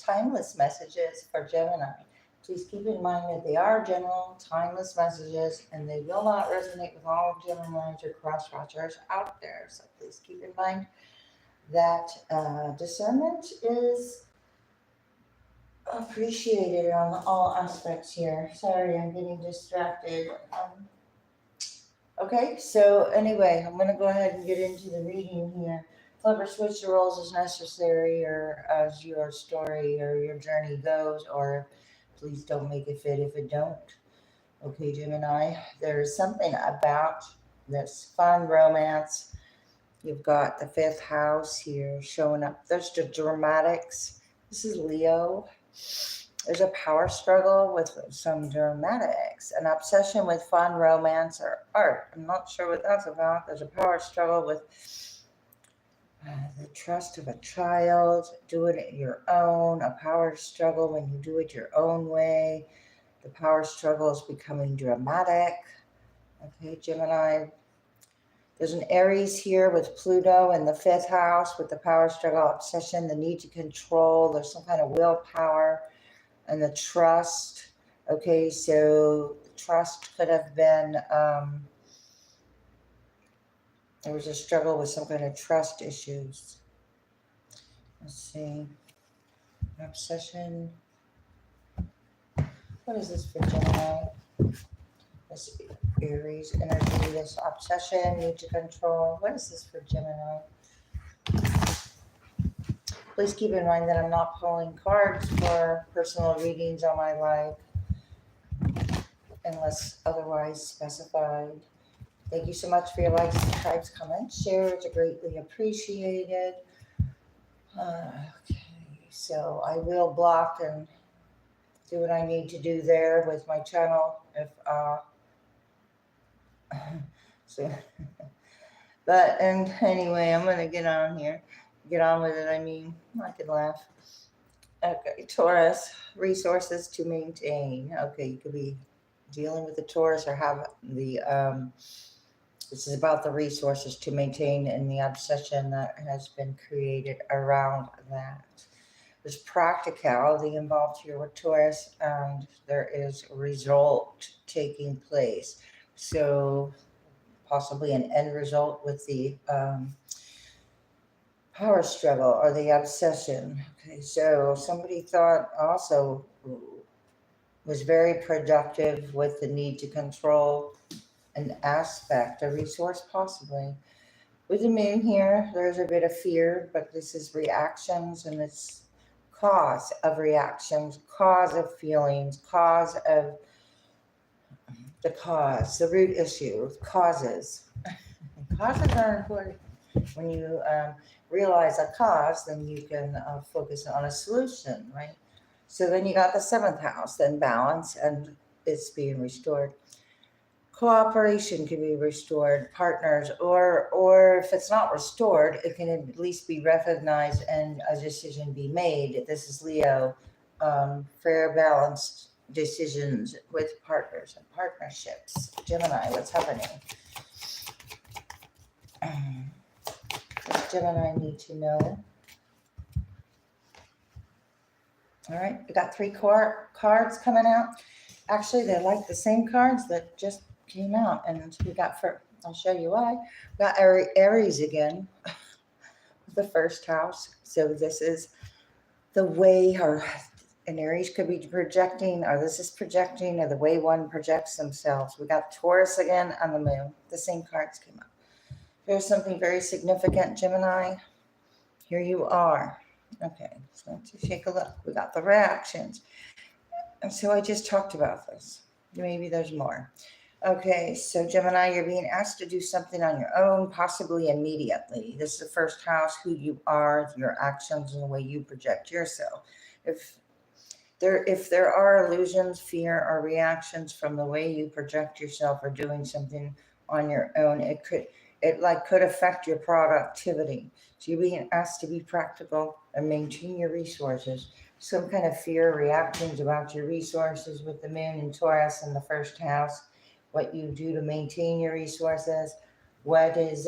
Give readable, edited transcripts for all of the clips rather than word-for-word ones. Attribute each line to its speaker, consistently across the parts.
Speaker 1: timeless messages for Gemini. Please keep in mind that they are general, timeless messages, and they will not resonate with all Geminis or cross-watchers out there. So please keep in mind that discernment is appreciated on all aspects here. Sorry, I'm getting distracted. Okay, so anyway, I'm going to go ahead and get into the reading here. Clever switch the roles as necessary or as your story or your journey goes, or please don't make it fit if it don't. Okay, Gemini, there's something about this fun romance. You've got the fifth house here showing up. There's the dramatics. This is Leo. There's a power struggle with some dramatics, an obsession with fun, romance, or art. I'm not sure what that's about. There's a power struggle with the trust of a child, do it your own, a power struggle when you do it your own way. The power struggle is becoming dramatic. Okay, Gemini. There's an Aries here with Pluto in the fifth house with the power struggle, obsession, the need to control. There's some kind of willpower. And the trust, okay, so the trust could have been, there was a struggle with some kind of trust issues. Let's see, obsession. What is this for Gemini? This Aries energy, this obsession, need to control. What is this for Gemini? Please keep in mind that I'm not pulling cards for personal readings on my live unless otherwise specified. Thank you so much for your likes, subscribes, comments, shares. Are greatly appreciated. Okay, so I will block and do what I need to do there with my channel. If so, but and anyway, I'm gonna get on here. Get on with it. I mean, I could laugh. Okay, Taurus, resources to maintain. Okay, you could be dealing with the Taurus or have the, this is about the resources to maintain and the obsession that has been created around that. There's practicality involved here with Taurus, and there is a result taking place. So possibly an end result with the, power struggle or the obsession. Okay, so somebody thought also was very productive with the need to control an aspect, a resource possibly. With the moon here, there's a bit of fear, but this is reactions and it's cause of reactions, cause of feelings, cause of the cause, the root issue, causes. Causes are important. When you realize a cause, then you can focus on a solution, right? So then you got the seventh house, then balance, and it's being restored. Cooperation can be restored, partners, or if it's not restored, it can at least be recognized and a decision be made. This is Leo, fair, balanced decisions with partners and partnerships. Gemini, what's happening? What Gemini need to know? All right, we got three cards coming out. Actually, they're like the same cards that just came out, and we got for. I'll show you why. We got Aries again, the first house. So this is the way, or an Aries could be projecting, or this is projecting, or the way one projects themselves. We got Taurus again on the moon. The same cards came up. Here's something very significant, Gemini. Here you are. Okay, so let's take a look. We got the reactions. And so I just talked about this. Maybe there's more. Okay, so Gemini, you're being asked to do something on your own, possibly immediately. This is the first house, who you are, your actions, and the way you project yourself. If there are illusions, fear, or reactions from the way you project yourself or doing something on your own, it could affect your productivity. So you're being asked to be practical and maintain your resources. Some kind of fear, reactions about your resources with the moon and Taurus in the first house, what you do to maintain your resources, what is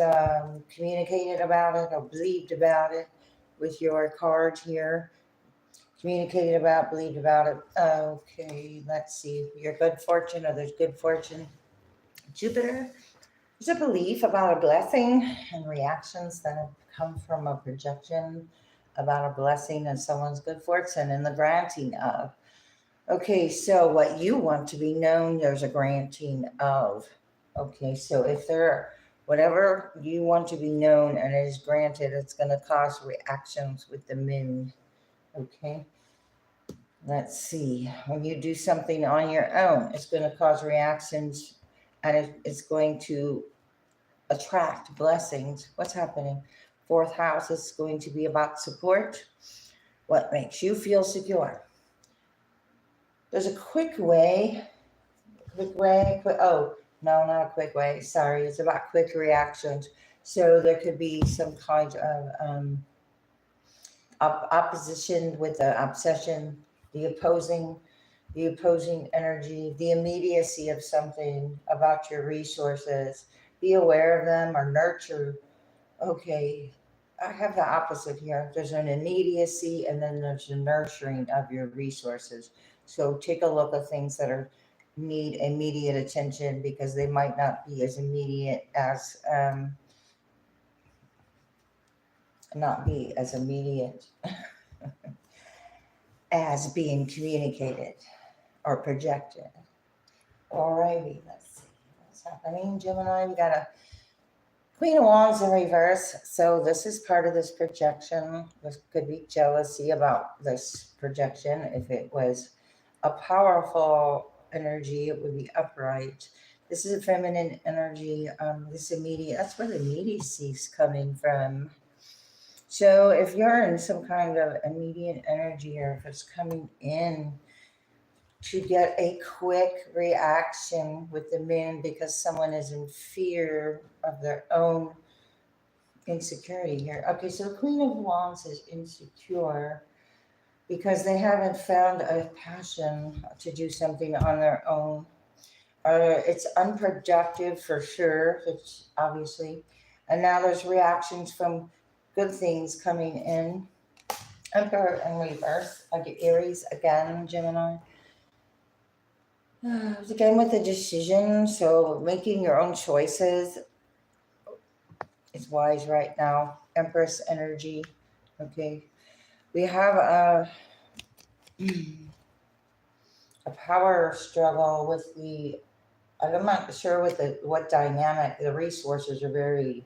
Speaker 1: communicated about it or believed about it with your card here. communicated about, believed about it. Okay, let's see. Your good fortune, or there's good fortune. Jupiter, there's a belief about a blessing and reactions that have come from a projection about a blessing and someone's good fortune and the granting of. Okay, so what you want to be known, there's a granting of. Okay, so if there, whatever you want to be known and it is granted, it's going to cause reactions with the moon. Okay, let's see. When you do something on your own, it's going to cause reactions and it's going to attract blessings. What's happening? Fourth house is going to be about support. What makes you feel secure? There's a quick way. Oh, no, not a quick way. Sorry, it's about quick reactions. So there could be some kind of opposition with the obsession, the opposing energy, the immediacy of something about your resources. Be aware of them or nurture. Okay, I have the opposite here. There's an immediacy and then there's a nurturing of your resources. So take a look at things that are need immediate attention because they might not be as immediate as not be as immediate as being communicated or projected. Alrighty, let's see what's happening. Gemini, we got a Queen of Wands in reverse. So this is part of this projection. This could be jealousy about this projection. If it was a powerful energy, it would be upright. This is a feminine energy. This immediate, that's where the immediacy is coming from. So if you're in some kind of immediate energy, or if it's coming in to get a quick reaction with the moon because someone is in fear of their own insecurity here. Okay, so Queen of Wands is insecure because they haven't found a passion to do something on their own. It's unproductive for sure, it's obviously. And now there's reactions from good things coming in. Emperor in reverse. I get Aries again, Gemini. Again with the decision, so making your own choices is wise right now. Empress energy. Okay. We have a power struggle with the, I'm not sure with what dynamic, the resources are very,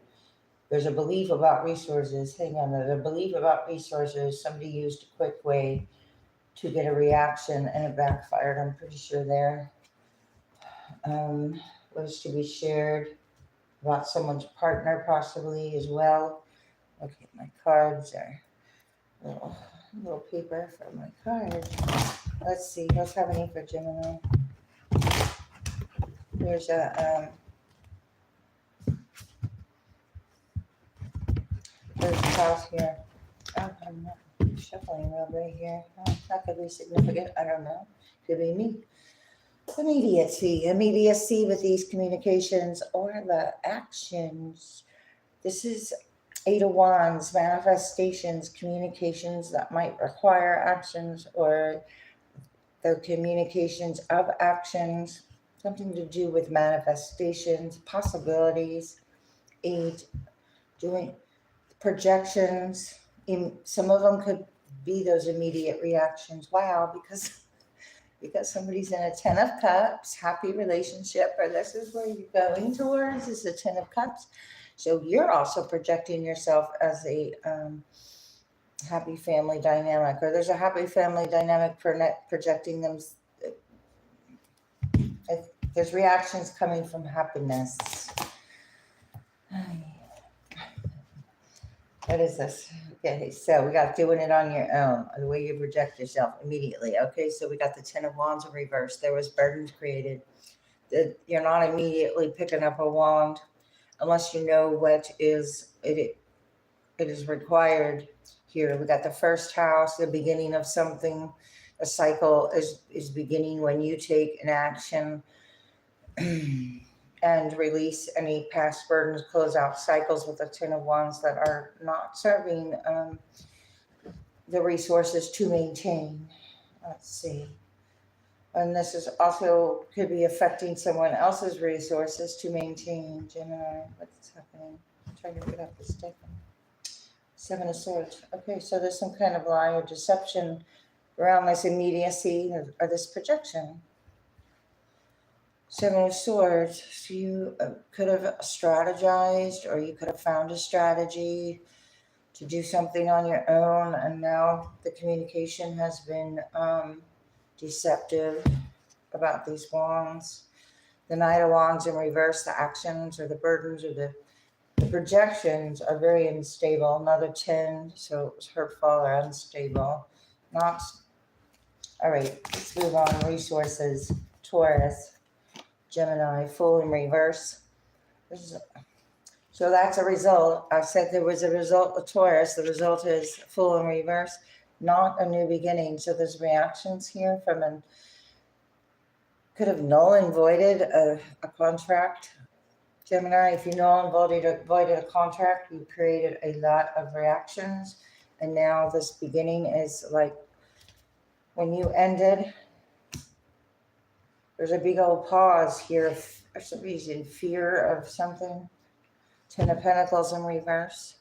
Speaker 1: there's a belief about resources. Hang on, there's a belief about resources. Somebody used a quick way to get a reaction and it backfired. I'm pretty sure there. What is to be shared about someone's partner possibly as well. Okay, my cards are little paper for my cards. Let's see, what's happening for Gemini? There's a house here. Oh, I'm not shuffling real right here. Oh, that could be significant. I don't know. Could be me. Immediacy with these communications or the actions. This is Eight of Wands, manifestations, communications that might require actions or the communications of actions, something to do with manifestations, possibilities. Eight, doing projections. Some of them could be those immediate reactions. Wow, because somebody's in a 10 of Cups, happy relationship, or this is where you're going towards, is the 10 of Cups. So you're also projecting yourself as a happy family dynamic, or there's a happy family dynamic projecting them. There's reactions coming from happiness. What is this? Okay, so we got doing it on your own, the way you project yourself immediately. Okay, so we got the 10 of Wands in reverse. There was burdens created. You're not immediately picking up a wand unless you know what is it is required here. We got the first house, the beginning of something. A cycle is beginning when you take an action and release any past burdens, close out cycles with the 10 of Wands that are not serving the resources to maintain. Let's see. And this is also could be affecting someone else's resources to maintain. Gemini, what's happening? I'm trying to pick up this deck. 7 of Swords. Okay, so there's some kind of lie or deception around this immediacy or this projection. 7 of Swords. So you could have strategized, or you could have found a strategy to do something on your own, and now the communication has been deceptive about these wands. The Knight of Wands in reverse, the actions or the burdens or the projections are very unstable. Another 10, so it was hurtful or unstable. Not. All right, let's move on. Resources, Taurus, Gemini, Fool in reverse. So that's a result. I said there was a result with Taurus. The result is Fool in reverse, not a new beginning. So there's reactions here from could have null and voided a contract. Gemini, if you null and voided a contract, you created a lot of reactions. And now this beginning is like when you ended, there's a big old pause here. Somebody's in fear of something. 10 of Pentacles in reverse.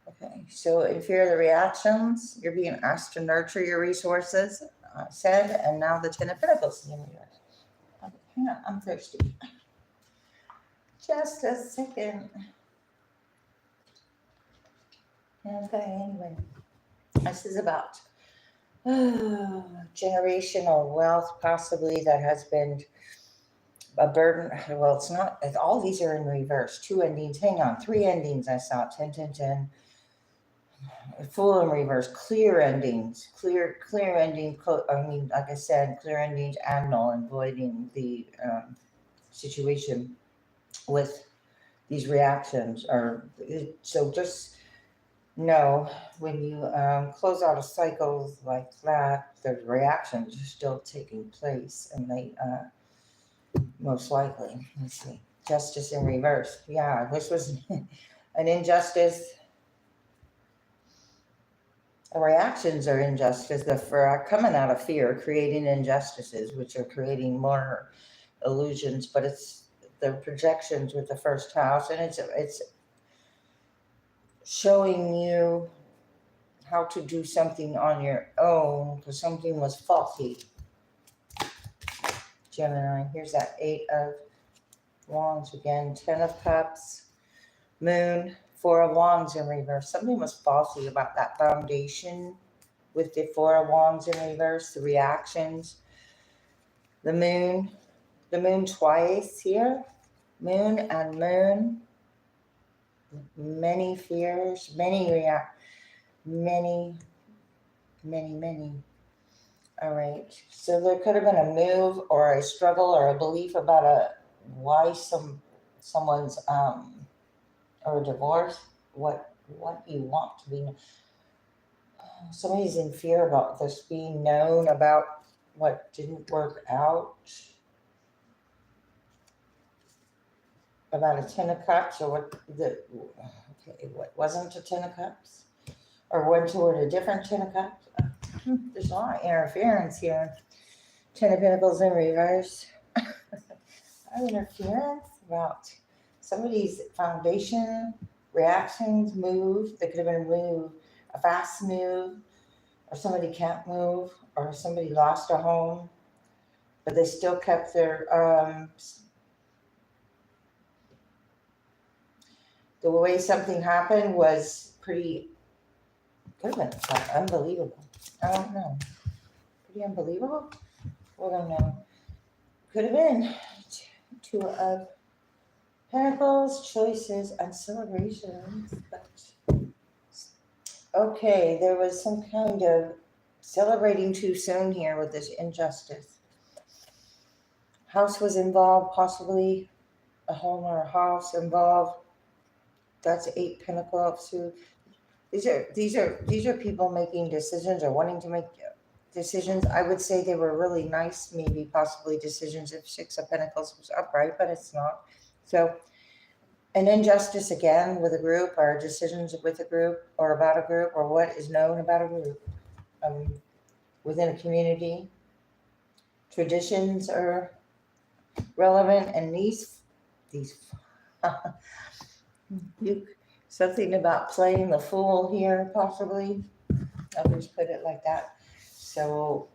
Speaker 1: Okay, so in fear of the reactions, you're being asked to nurture your resources, said, and now the 10 of Pentacles in reverse. Okay, hang on, I'm thirsty. Just a second. Okay, anyway, this is about generational wealth, possibly, that has been a burden. Well, it's not. All these are in reverse. 2 endings. Hang on. 3 endings I saw. 10, 10, 10. Full in reverse. Clear endings. Clear ending. I mean, like I said, clear endings and null and voiding the situation with these reactions. So just know when you close out a cycle like that, the reactions are still taking place, and they most likely. Let's see. Justice in reverse. Yeah, this was an injustice. The reactions are injustice. For coming out of fear, creating injustices, which are creating more illusions. But it's the projections with the first house, and it's showing you how to do something on your own because something was faulty. Gemini, here's that 8 of Wands again, 10 of Cups, Moon, 4 of Wands in reverse. Something was faulty about that foundation with the 4 of Wands in reverse, the reactions. The moon twice here, moon and moon. Many fears, many. All right, so there could have been a move or a struggle or a belief about why someone's or a divorce, what you want to be. Somebody's in fear about this being known, about what didn't work out, about a 10 of Cups, or what wasn't a 10 of Cups, or went toward a different 10 of Cups. There's a lot of interference here. 10 of Pentacles in reverse. Interference about somebody's foundation, reactions, move. There could have been a move, a fast move, or somebody can't move, or somebody lost a home, but they still kept their, the way something happened was pretty, could have been unbelievable. I don't know. Pretty unbelievable? We don't know. Could have been 2 of Pentacles, choices, and celebrations. But okay, there was some kind of celebrating too soon here with this injustice. House was involved, possibly a home or a house involved. That's 8 Pentacles. So these are people making decisions or wanting to make decisions. I would say they were really nice, maybe possibly decisions if 6 of Pentacles was upright, but it's not. So an injustice again with a group, or decisions with a group or about a group, or what is known about a group. within a community. Traditions are relevant, and these you, something about playing the fool here, possibly. Others put it like that. So,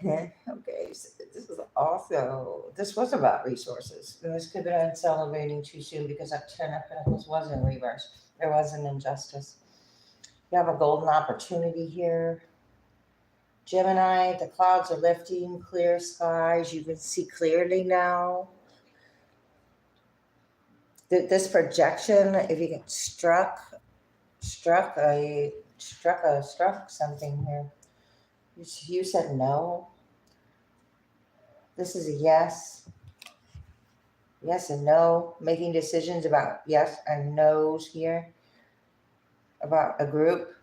Speaker 1: okay, so this was about resources. And this could have been celebrating too soon because that 10 of Pentacles was in reverse. There was an injustice. You have a golden opportunity here. Gemini, the clouds are lifting, clear skies. You can see clearly now. This projection, if you get struck something here. You said no. This is a yes. Yes and no. Making decisions about yes and no's here. About a group.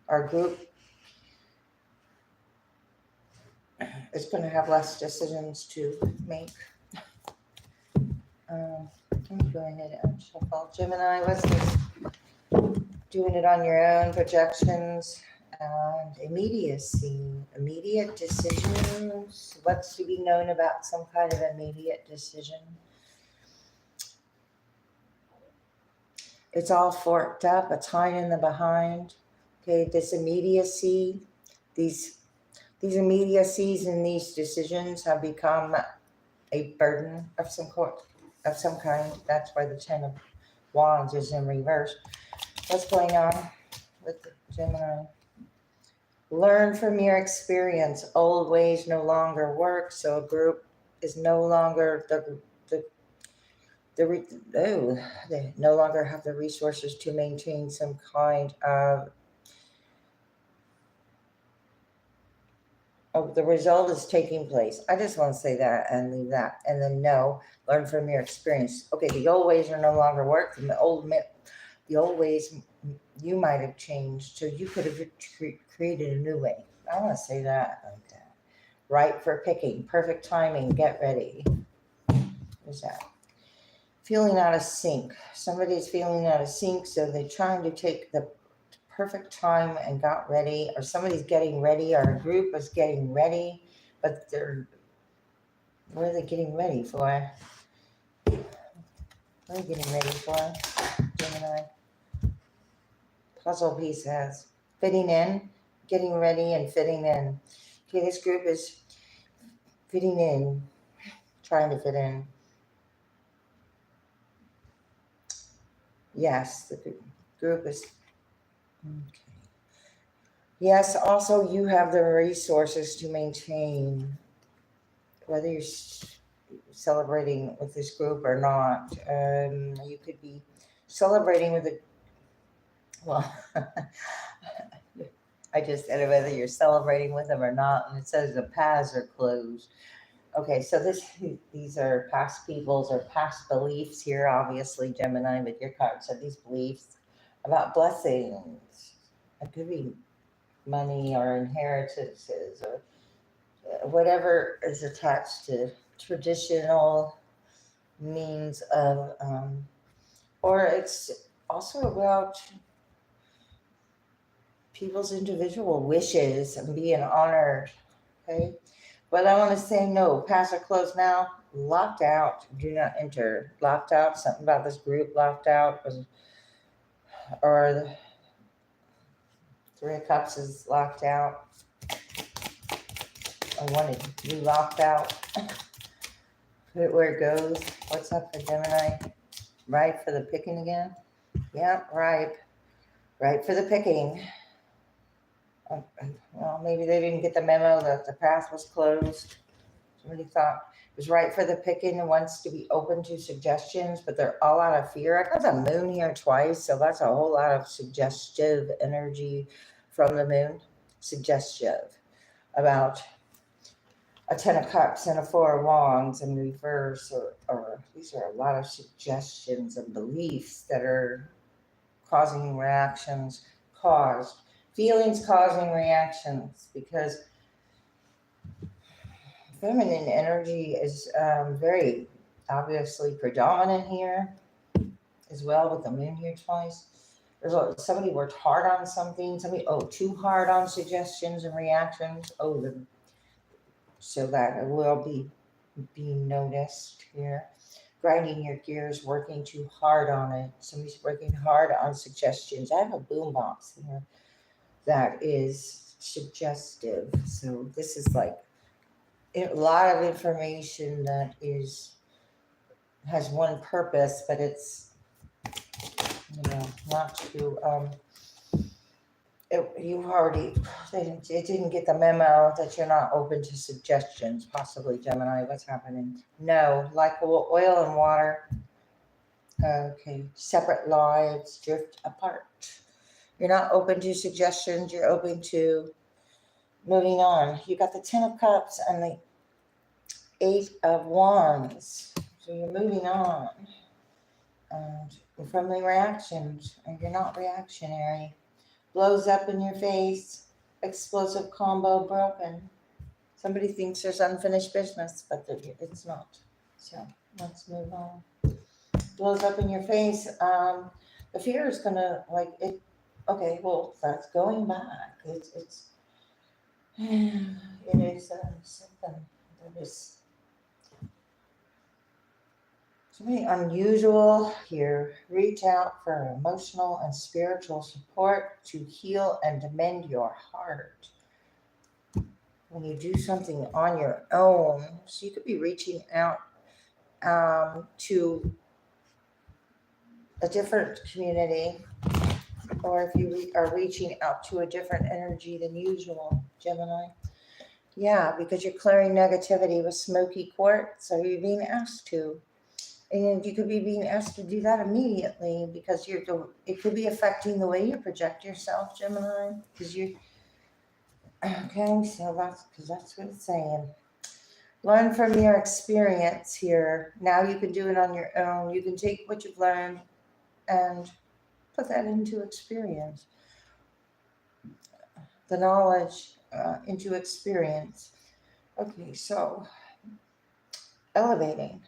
Speaker 1: Our group is going to have less decisions to make. Let me go ahead and shuffle. Gemini, what's this? Doing it on your own, projections, and immediacy. Immediate decisions. What's to be known about some kind of immediate decision? It's all forked up. It's hiding in the behind. Okay, this immediacy, these immediacies and these decisions have become a burden of some kind. That's why the 10 of Wands is in reverse. What's going on with the Gemini? Learn from your experience. Old ways no longer work, so a group is no longer they no longer have the resources to maintain some kind of the result is taking place. I just want to say that and leave that. And then no, learn from your experience. Okay, the old ways are no longer working. The old ways you might have changed, so you could have created a new way. I want to say that like that. Right for picking, perfect timing, get ready. What's that? Feeling out of sync. Somebody's feeling out of sync, so they're trying to take the perfect time and got ready, or somebody's getting ready, or a group is getting ready, but what are they getting ready for? What are they getting ready for, Gemini? Puzzle pieces. Fitting in, getting ready and fitting in. Okay, this group is fitting in, trying to fit in. Yes, the group is, okay. Yes, also you have the resources to maintain, whether you're celebrating with this group or not. You could be celebrating with I just said whether you're celebrating with them or not, and it says the paths are closed. Okay, so these are past peoples or past beliefs here, obviously, Gemini, with your cards said these beliefs about blessings. It could be money or inheritances or whatever is attached to traditional means of, or it's also about people's individual wishes and being honored, okay? But I want to say no, paths are closed now, locked out, do not enter. Locked out, something about this group locked out, or the Three of Cups is locked out. I wanted to be locked out. Put it where it goes. What's up for Gemini? Ripe for the picking again? Yeah, ripe. Ripe for the picking. Well, maybe they didn't get the memo that the path was closed. Somebody thought it was right for the picking and wants to be open to suggestions, but they're all out of fear. I got the moon here twice, so that's a whole lot of suggestive energy from the moon. Suggestive about a 10 of Cups and a 4 of Wands in reverse, or these are a lot of suggestions and beliefs that are causing reactions, feelings causing reactions, because feminine energy is very obviously predominant here as well, with the moon here twice. Somebody worked hard on something. Somebody, too hard on suggestions and reactions. So that it will be being noticed here. Grinding your gears, working too hard on it. Somebody's working hard on suggestions. I have a boombox here that is suggestive. So this is like a lot of information that has one purpose, but it's not to it didn't get the memo that you're not open to suggestions. Possibly, Gemini, what's happening? No, like oil and water. Okay, separate lives drift apart. You're not open to suggestions. You're open to moving on. You got the 10 of Cups and the 8 of Wands. So you're moving on. And from the reactions, and you're not reactionary. Blows up in your face. Explosive combo broken. Somebody thinks there's unfinished business, but it's not. So let's move on. Blows up in your face. The fear is gonna okay, well, that's going back. It is something that is something unusual here. Reach out for emotional and spiritual support to heal and mend your heart. When you do something on your own, so you could be reaching out to a different community, or if you are reaching out to a different energy than usual, Gemini. Yeah, because you're clearing negativity with smoky quartz, so you're being asked to. And you could be being asked to do that immediately because it could be affecting the way you project yourself, Gemini. Okay, so that's what it's saying. Learn from your experience here. Now you can do it on your own. You can take what you've learned and put that into experience. The knowledge into experience. Okay, so elevating.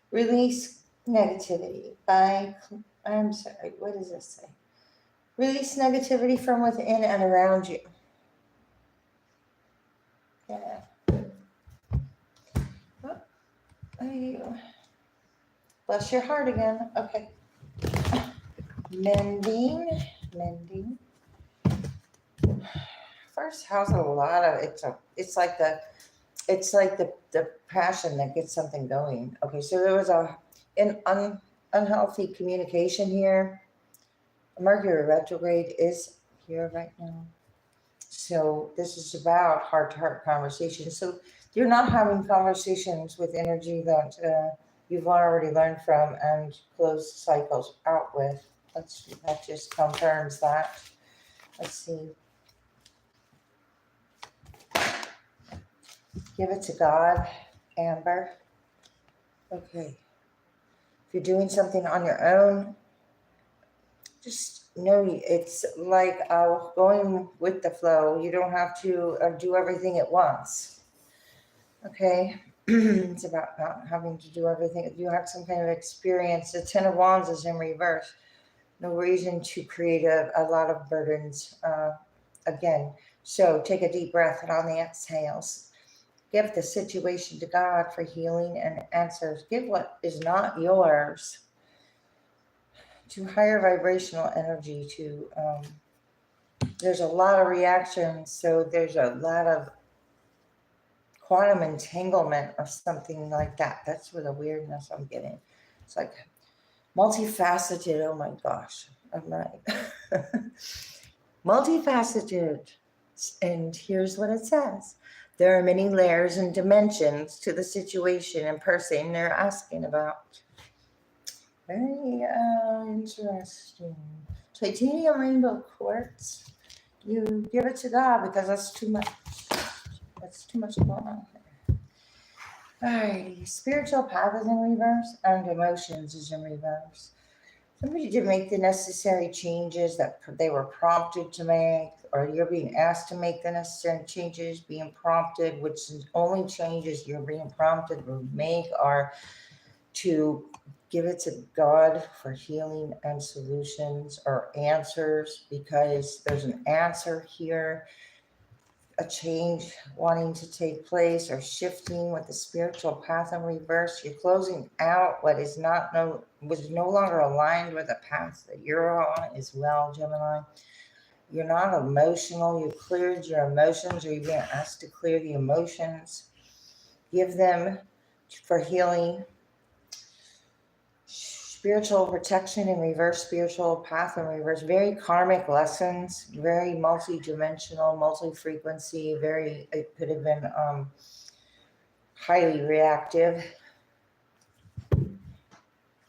Speaker 1: Release negativity I'm sorry, what does this say? Release negativity from within and around you. Yeah. Bless your heart again. Okay. Mending. First house, a lot of it's like the passion that gets something going. Okay, so there was an unhealthy communication here. Mercury retrograde is here right now. So this is about heart-to-heart conversations. So you're not having conversations with energy that you've already learned from and closed cycles out with. That just confirms that. Let's see. Give it to God, Amber. Okay. If you're doing something on your own, just know it's like going with the flow. You don't have to do everything at once. Okay? It's about not having to do everything. You have some kind of experience. The 10 of Wands is in reverse. No reason to create a lot of burdens again. So take a deep breath and on the exhales. Give the situation to God for healing and answers. Give what is not yours to higher vibrational energy. There's a lot of reactions, so there's a lot of quantum entanglement or something like that. That's where the weirdness I'm getting. It's like multifaceted. Oh my gosh, I'm right. Multifaceted. And here's what it says. There are many layers and dimensions to the situation and person they're asking about. Very interesting. Titanium rainbow quartz. You give it to God because that's too much. That's too much going on here. Alrighty. Spiritual path is in reverse and emotions is in reverse. Somebody did make the necessary changes that they were prompted to make, or you're being asked to make the necessary changes, being prompted, which only changes you're being prompted to make are to Give it to God for healing and solutions or answers, because there's an answer here, a change wanting to take place or shifting with the spiritual path in reverse. You're closing out what is was no longer aligned with the path that you're on as well, Gemini. You're not emotional. You cleared your emotions, or you're being asked to clear the emotions. Give them for healing. Spiritual protection in reverse, spiritual path in reverse, very karmic lessons, very multi-dimensional, multi-frequency, it could have been highly reactive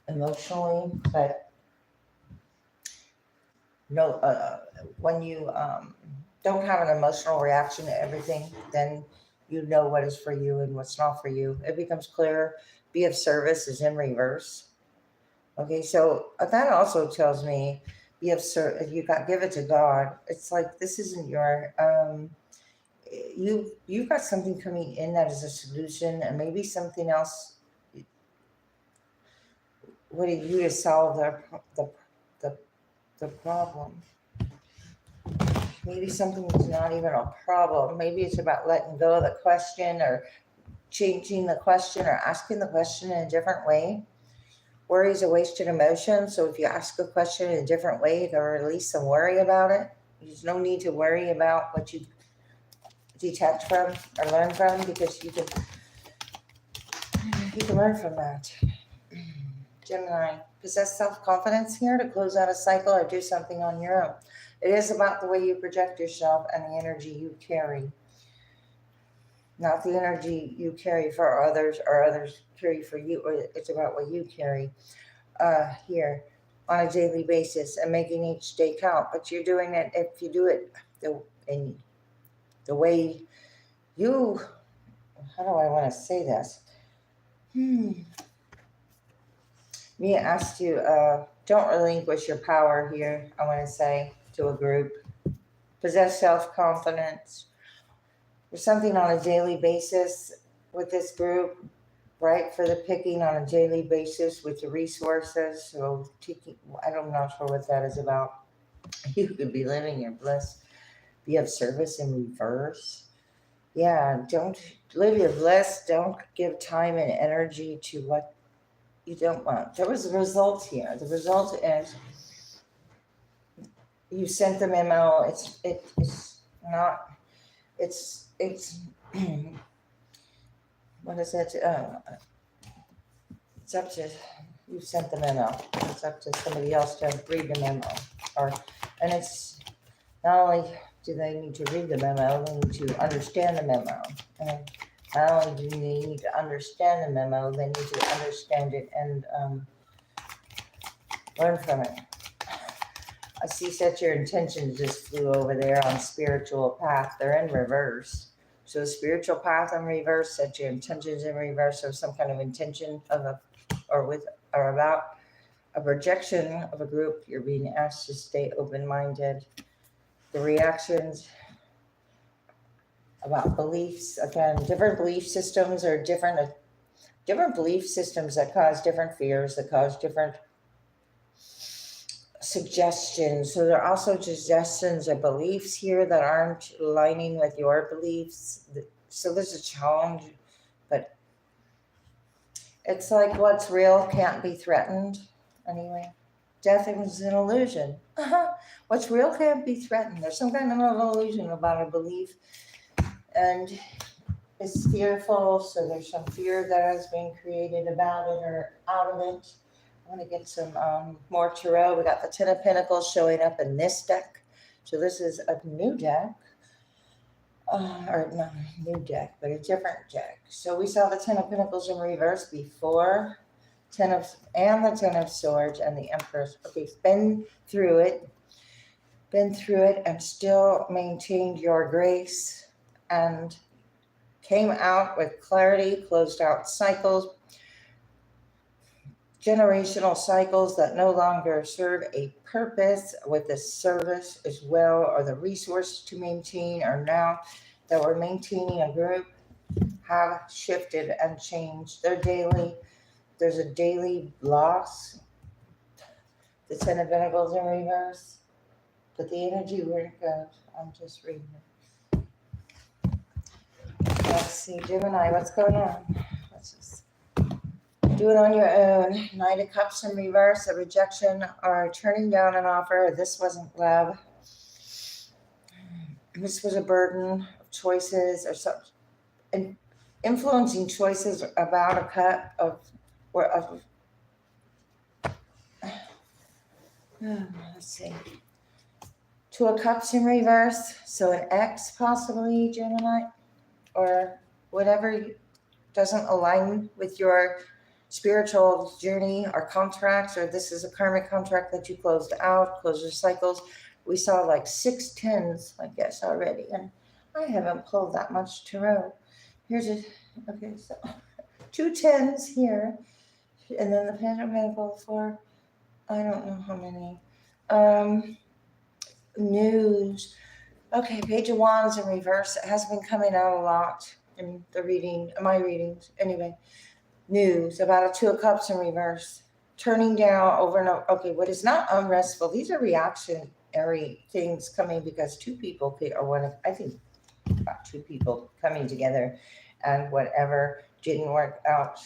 Speaker 1: emotionally, but no, when you don't have an emotional reaction to everything, then you know what is for you and what's not for you. It becomes clear. Be of service is in reverse. Okay, so that also tells me give it to God. It's like this isn't your you've got something coming in that is a solution, and maybe something else. What do you to solve the problem? Maybe something is not even a problem. Maybe it's about letting go of the question, or changing the question, or asking the question in a different way. Worry is a wasted emotion. So if you ask a question in a different way, you can release some worry about it. There's no need to worry about what you detach from or learn from, because you can learn from that. Gemini, possess self-confidence here to close out a cycle or do something on your own. It is about the way you project yourself and the energy you carry, not the energy you carry for others or others carry for you. Or it's about what you carry here on a daily basis and making each day count. But you're doing it, if you do it in the way you, how do I want to say this? Me asked you, don't relinquish your power here, I want to say to a group. Possess self-confidence. There's something on a daily basis with this group, right? For the picking on a daily basis with the resources. So I'm not sure what that is about. You could be living your bliss, be of service in reverse. Yeah, don't live your bliss. Don't give time and energy to what you don't want. There was a result here. The result is you sent the memo. It's not. It's what is it? It's up to you sent the memo. It's up to somebody else to read the memo, and it's not only do they need to read the memo, they need to understand the memo. And not only do they need to understand the memo, they need to understand it and learn from it. I see set your intentions just flew over there on spiritual path. They're in reverse. So spiritual path in reverse, set your intentions in reverse, or some kind of intention of about a projection of a group. You're being asked to stay open-minded. The reactions about beliefs, again, different belief systems are different belief systems that cause different fears, that cause different suggestions. So there are also suggestions of beliefs here that aren't aligning with your beliefs. So there's a challenge, but it's like what's real can't be threatened. Anyway, death is an illusion. What's real can't be threatened. There's some kind of an illusion about a belief, and it's fearful. So there's some fear that has been created about it or out of it. I want to get some more tarot. We got the Ten of Pentacles showing up in this deck. So this is a new deck. Or not a new deck, but a different deck. So we saw the Ten of Pentacles in reverse before. The Ten of Swords and the Empress. Okay, been through it, and still maintained your grace and came out with clarity, closed out cycles, generational cycles that no longer serve a purpose with the service as well, or the resource to maintain, or now that we're maintaining a group, have shifted and changed their daily there's a daily loss. The Ten of Pentacles in reverse. But the energy, where it goes, I'm just reading it. Let's see, Gemini, what's going on? Let's just do it on your own. Knight of Cups in reverse, a rejection or turning down an offer. This wasn't love. This was a burden of choices or something. And influencing choices about a cut of let's see. Two of Cups in reverse. So an ex possibly, Gemini, or whatever doesn't align with your spiritual journey or contracts, or this is a karmic contract that you closed out, closed your cycles. We saw like 6 tens, I guess, already. And I haven't pulled that much tarot. Here's a, okay, so 2 tens here. And then the Page of Pentacles for, I don't know how many. News. Okay, Page of Wands in reverse. It has been coming out a lot in the reading, my readings. Anyway, news about a 2 of Cups in reverse. Turning down over and over. Okay, what is not unrestful. These are reactionary things coming because 2 people, or one of, I think about 2 people coming together, and whatever didn't work out,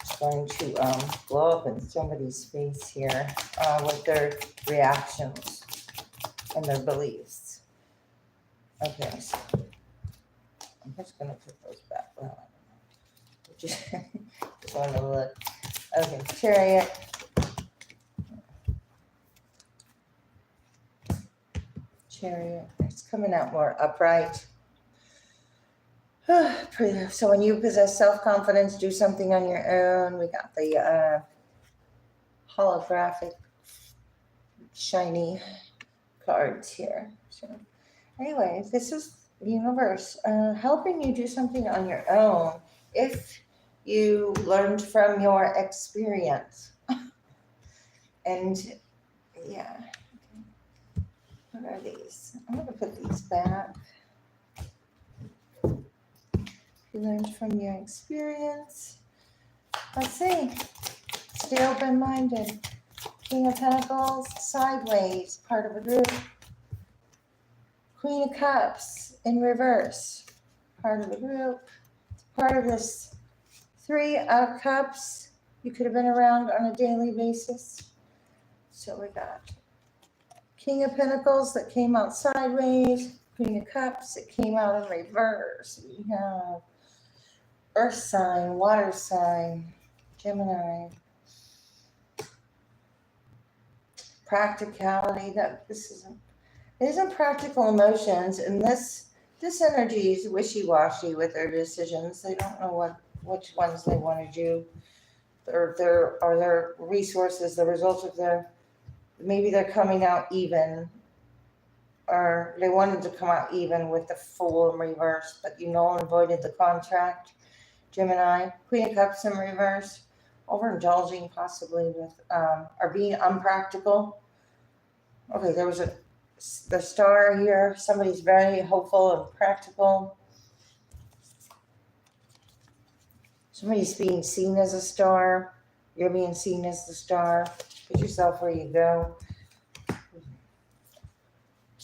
Speaker 1: it's going to blow up in somebody's face here with their reactions and their beliefs. Okay, so I'm just going to put those back. Well, just want to look. Okay, Chariot. Chariot. It's coming out more upright. So when you possess self-confidence, do something on your own. We got the holographic, shiny cards here. So anyway, this is the universe helping you do something on your own if you learned from your experience. And yeah, what are these? I'm going to put these back. You learned from your experience. Let's see. Stay open-minded. King of Pentacles, sideways, part of a group. Queen of Cups in reverse, part of the group. Part of this 3 of Cups. You could have been around on a daily basis. So we got King of Pentacles that came out sideways. Queen of Cups that came out in reverse. We have Earth sign, water sign, Gemini. Practicality, that this isn't practical emotions, and this energy is wishy-washy with their decisions. They don't know which ones they want to do, or their resources, the results of maybe they're coming out even, or they wanted to come out even with the Fool in reverse, but you null and voided the contract. Gemini, Queen of Cups in reverse, overindulging possibly with, or being unpractical. Okay, there was the Star here. Somebody's very hopeful and practical. Somebody's being seen as a star. You're being seen as the star. Put yourself where you go.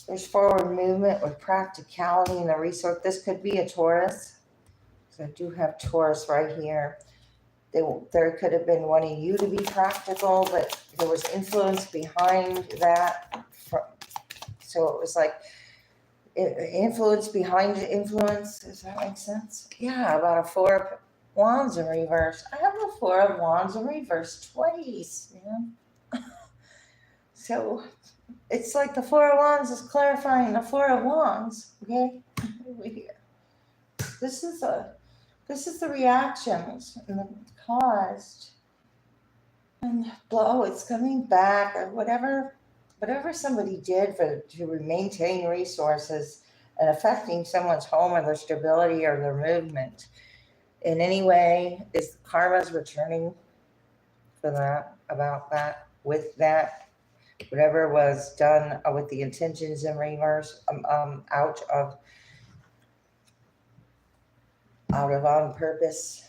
Speaker 1: There's forward movement with practicality and the resource. This could be a Taurus. So I do have Taurus right here. There could have been wanting you to be practical, but there was influence behind that. So it was like influence behind influence. Does that make sense? Yeah, about a 4 of Wands in reverse. I have a 4 of Wands in reverse twice, man. So it's like the 4 of Wands is clarifying the 4 of Wands. Okay, this is the reactions and the caused, and blow. It's coming back, or whatever somebody did to maintain resources and affecting someone's home or their stability or their movement in any way, is karma's returning for that, about that, with that. Whatever was done with the intentions in reverse, out of on purpose.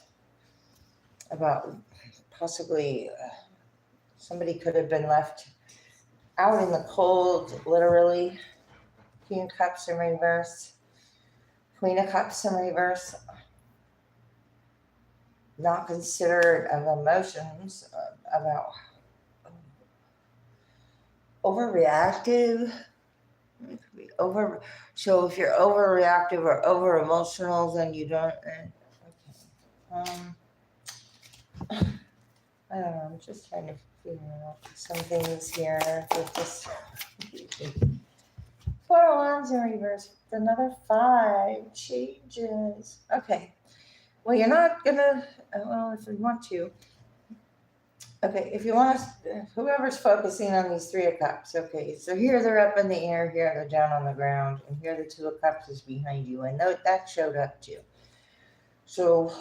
Speaker 1: about possibly somebody could have been left out in the cold, literally. King of Cups in reverse. Queen of Cups in reverse. Not considerate of emotions, about overreactive. It could be over. So if you're overreactive or over emotional, then you don't. Okay. I don't know. I'm just trying to figure out some things here with this. 4 of Wands in reverse. Another 5 changes. Okay. Well, you're not gonna. Well, if you want to. Okay, if you want to, whoever's focusing on these 3 of Cups, okay, so here they're up in the air, here they're down on the ground, and here the 2 of Cups is behind you, and that showed up too. So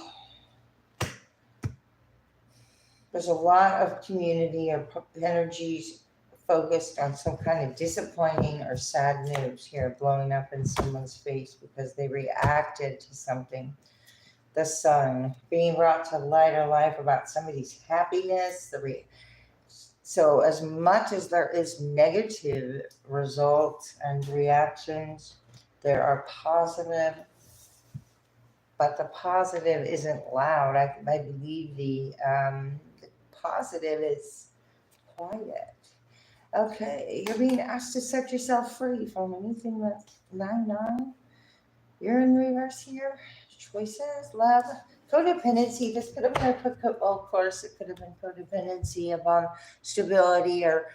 Speaker 1: there's a lot of community or energies focused on some kind of disappointing or sad news here blowing up in someone's face because they reacted to something. The Sun being brought to light or life about somebody's happiness, so as much as there is negative results and reactions, there are positive, but the positive isn't loud. I believe the positive is quiet. Okay, you're being asked to set yourself free from anything that's 9-9. You're in reverse here. Choices, love, codependency. This could have been of course, it could have been codependency upon stability or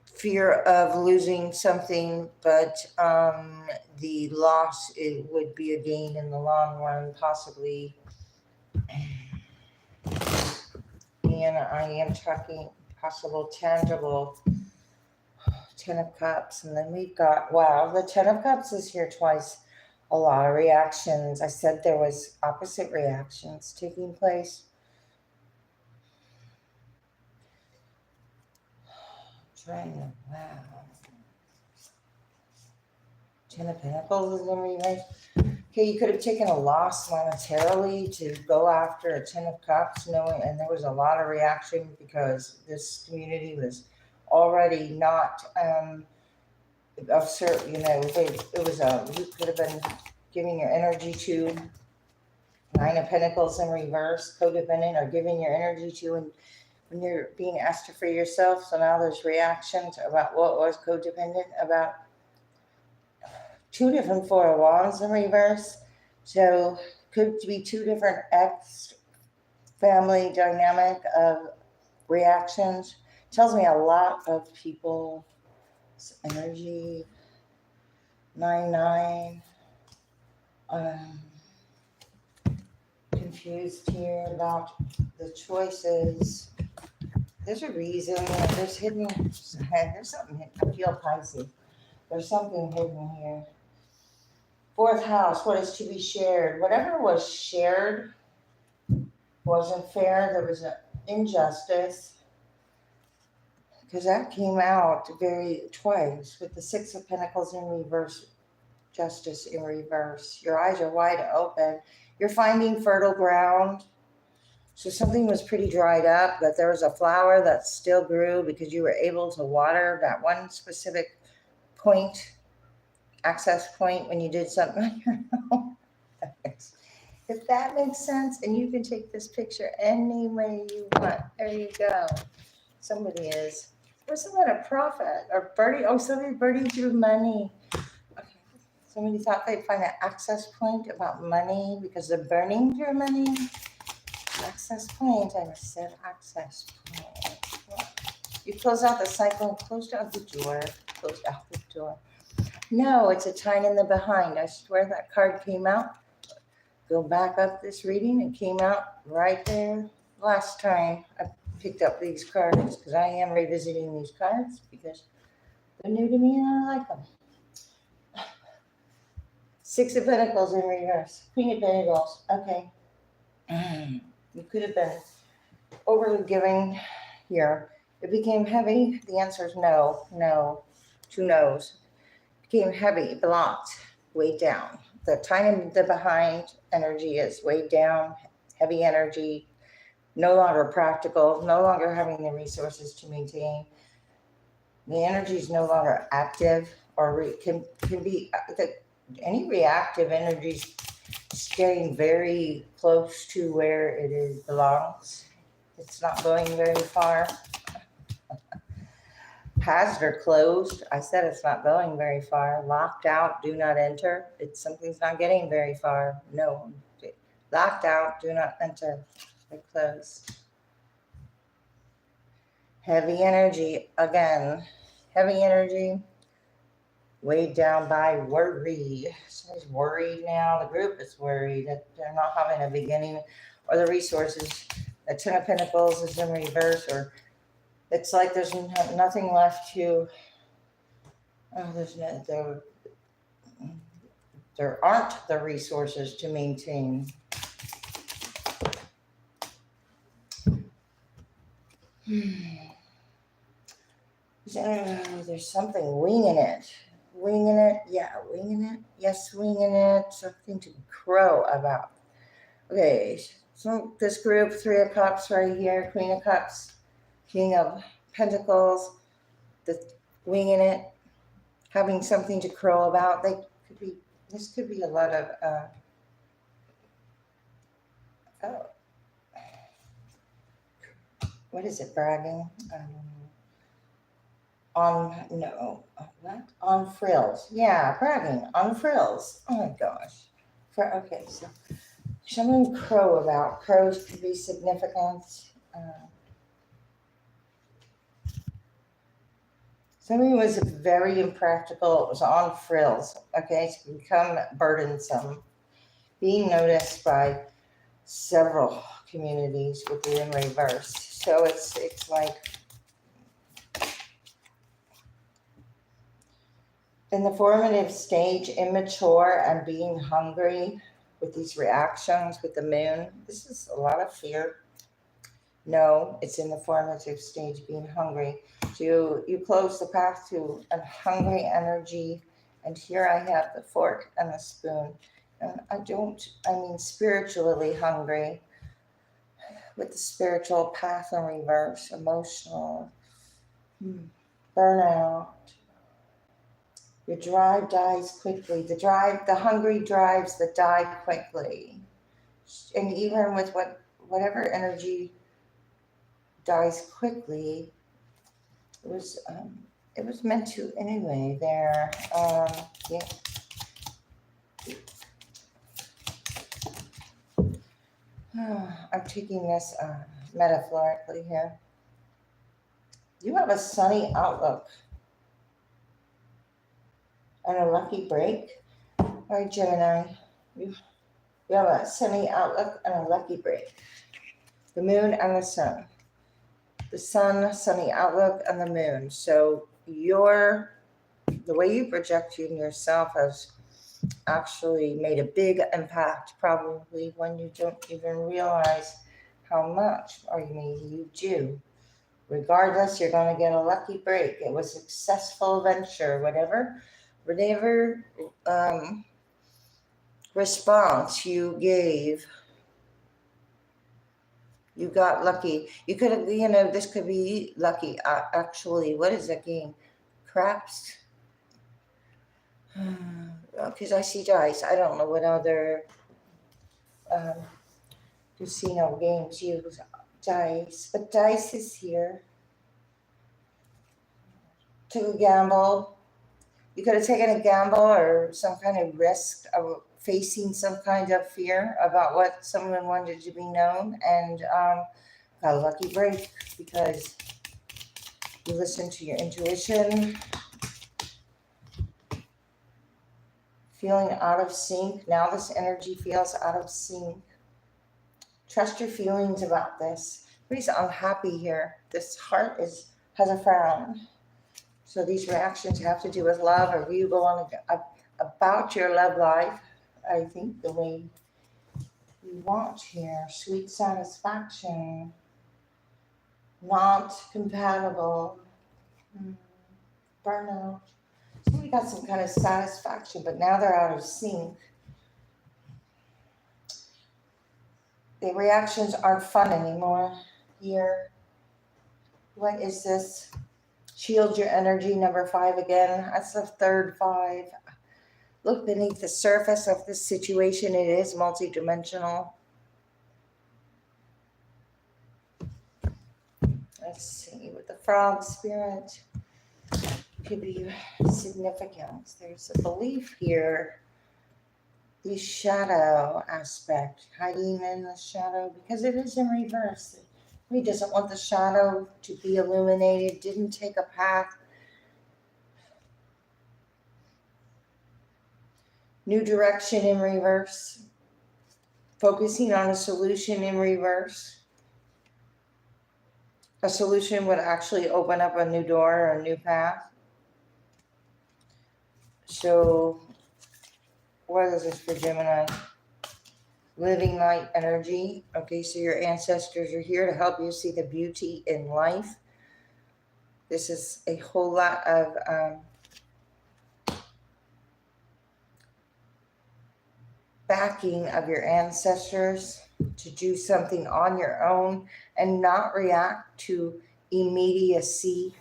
Speaker 1: fear of losing something, but the loss, it would be a gain in the long run, possibly. And I am talking possible tangible 10 of Cups, and then we've got, wow, the 10 of Cups is here twice. A lot of reactions. I said there was opposite reactions taking place. Trying, wow. 10 of Pentacles is in reverse. Okay, you could have taken a loss monetarily to go after a 10 of Cups, knowing, and there was a lot of reaction because this community was already not of certain, it was you could have been giving your energy to 9 of Pentacles in reverse, codependent, or giving your energy to, and when you're being asked to free yourself. So now there's reactions about what was codependent about. 2 different 4 of Wands in reverse. So could be 2 different family dynamic of reactions. Tells me a lot of people's energy. 9-9. Confused here about the choices. There's a reason. There's something hidden. I feel Pisces. There's something hidden here. 4th house, what is to be shared? Whatever was shared wasn't fair. There was an injustice. Because that came out twice with the 6 of Pentacles in reverse, Justice in reverse. Your eyes are wide open. You're finding fertile ground. So something was pretty dried up, but there was a flower that still grew because you were able to water that one specific point, access point, when you did something on your own. If that makes sense, and you can take this picture any way you want. There you go. Somebody is. Where's someone a prophet or birdie? Oh, somebody birding through money. Okay. Somebody thought they'd find an access point about money because they're burning through money. Access point. I said access point. You close out the cycle and closed out the door. Closed out the door. No, it's a time in the behind. I swear that card came out. Go back up this reading. It came out right there last time I picked up these cards because I am revisiting these cards because they're new to me and I like them. 6 of Pentacles in reverse. Queen of Pentacles. Okay. You could have been overly giving here. It became heavy. The answer is no. No. 2 no's. Became heavy, blocked, weighed down. The time in the behind energy is weighed down, heavy energy, no longer practical, no longer having the resources to maintain. The energy is no longer active, or can be any reactive energy is getting very close to where it belongs. It's not going very far. Paths are closed. I said it's not going very far. Locked out, do not enter. Something's not getting very far. No. Locked out, do not enter. They're closed. Heavy energy, again. Heavy energy, weighed down by worry. Somebody's worried now. The group is worried that they're not having a beginning or the resources. The Ten of Pentacles is in reverse, or it's like there's nothing left to, there aren't the resources to maintain. There's something winging it. Winging it, yeah, winging it. Yes, winging it. Something to crow about. Okay, so this group, Three of Cups right here, Queen of Cups, King of Pentacles, the winging it, having something to crow about. This could be a lot of, what is it, bragging? On frills. Yeah, bragging, on frills. Oh my gosh. Okay, so something to crow about. Crows could be significant. Something was very impractical. It was on frills. Okay, it's become burdensome. Being noticed by several communities with the in reverse. So it's like in the formative stage, immature and being hungry with these reactions with the moon. This is a lot of fear. No, it's in the formative stage, being hungry. So you close the path to a hungry energy. And here I have the fork and the spoon. And I mean spiritually hungry with the spiritual path in reverse, emotional, burnout. Your drive dies quickly. The hungry drives that die quickly. And even with whatever energy dies quickly, it was meant to anyway there. Yeah. I'm taking this metaphorically here. You have a sunny outlook and a lucky break. All right, Gemini, you have a sunny outlook and a lucky break. The moon and the sun. The sun, sunny outlook, and the moon. So the way you project in yourself has actually made a big impact, probably when you don't even realize how much, or maybe you do. Regardless, you're going to get a lucky break. It was a successful venture, whatever response you gave, you got lucky. You could have, this could be lucky. Actually, what is that game? Craps? Because I see dice. I don't know what other casino games use dice. But dice is here. Took a gamble. You could have taken a gamble or some kind of risk of facing some kind of fear about what someone wanted to be known, and got a lucky break because you listened to your intuition. Feeling out of sync. Now this energy feels out of sync. Trust your feelings about this. Everybody's unhappy here. This heart has a frown. So these reactions have to do with love, or you go on about your love life, I think, the way you want here. Sweet satisfaction. Not compatible. Burnout. Somebody got some kind of satisfaction, but now they're out of sync. The reactions aren't fun anymore here. What is this? Shield your energy, number 5 again. That's the third 5. Look beneath the surface of this situation. It is multidimensional. Let's see, with the frog spirit, could be significance. There's a belief here. The shadow aspect, hiding in the shadow, because it is in reverse. He doesn't want the shadow to be illuminated, didn't take a path. New direction in reverse. Focusing on a solution in reverse. A solution would actually open up a new door or a new path. So, what is this for Gemini? Living light energy. Okay, so your ancestors are here to help you see the beauty in life. This is a whole lot of backing of your ancestors to do something on your own and not react to immediacy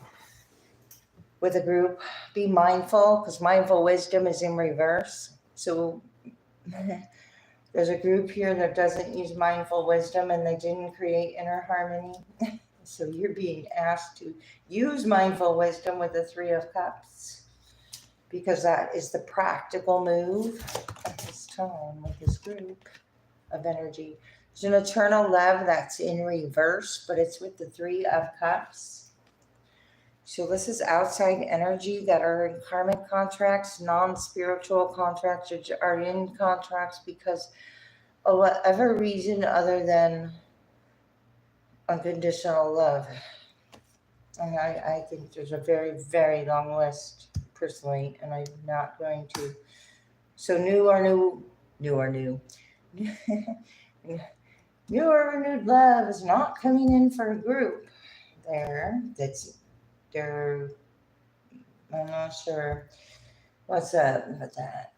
Speaker 1: with a group. Be mindful, because mindful wisdom is in reverse. So there's a group here that doesn't use mindful wisdom and they didn't create inner harmony. So you're being asked to use mindful wisdom with the 3 of Cups, because that is the practical move at this time with this group of energy. There's an eternal love that's in reverse, but it's with the 3 of Cups. So this is outside energy that are in karmic contracts, non-spiritual contracts, or are in contracts because of whatever reason other than unconditional love. And I think there's a very, very long list personally, and I'm not going to. So new or renewed love is not coming in for a group there. I'm not sure what's up with that.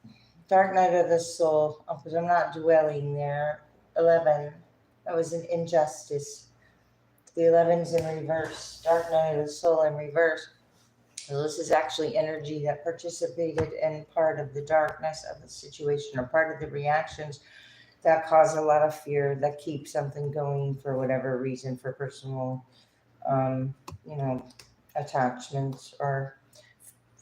Speaker 1: Dark night of the soul, because I'm not dwelling there. 11, that was an injustice. The 11's in reverse. Dark night of the soul in reverse. So this is actually energy that participated in part of the darkness of the situation or part of the reactions that cause a lot of fear, that keep something going for whatever reason, for personal, attachments or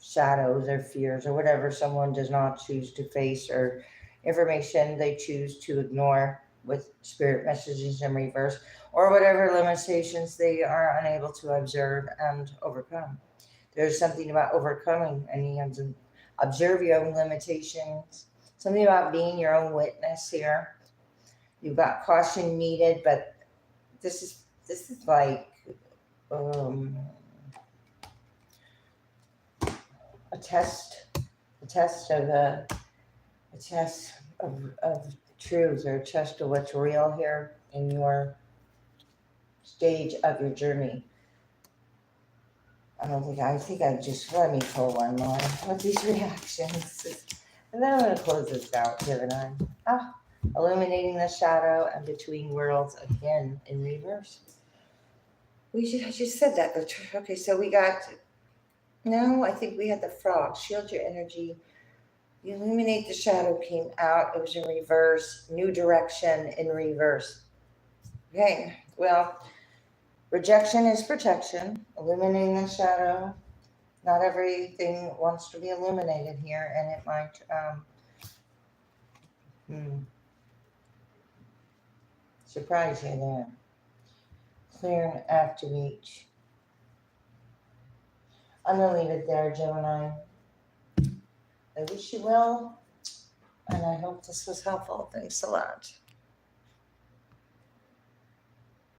Speaker 1: shadows or fears or whatever someone does not choose to face, or information they choose to ignore with spirit messages in reverse, or whatever limitations they are unable to observe and overcome. There's something about overcoming, and you have to observe your own limitations. Something about being your own witness here. You've got caution needed, but this is like a test of truth, or a test of what's real here in your stage of your journey. I think I just, let me pull one more with these reactions. And then I'm going to close this out, Gemini. Illuminating the shadow and between worlds again in reverse. I just said that. Okay, so we got, no, I think we had the frog. Shield your energy. You illuminate the shadow came out. It was in reverse. New direction in reverse. Okay, well, rejection is protection. Illuminating the shadow. Not everything wants to be illuminated here, and it might surprise you there. Clear and activate. I'm going to leave it there, Gemini. I wish you well, and I hope this was helpful. Thanks a lot.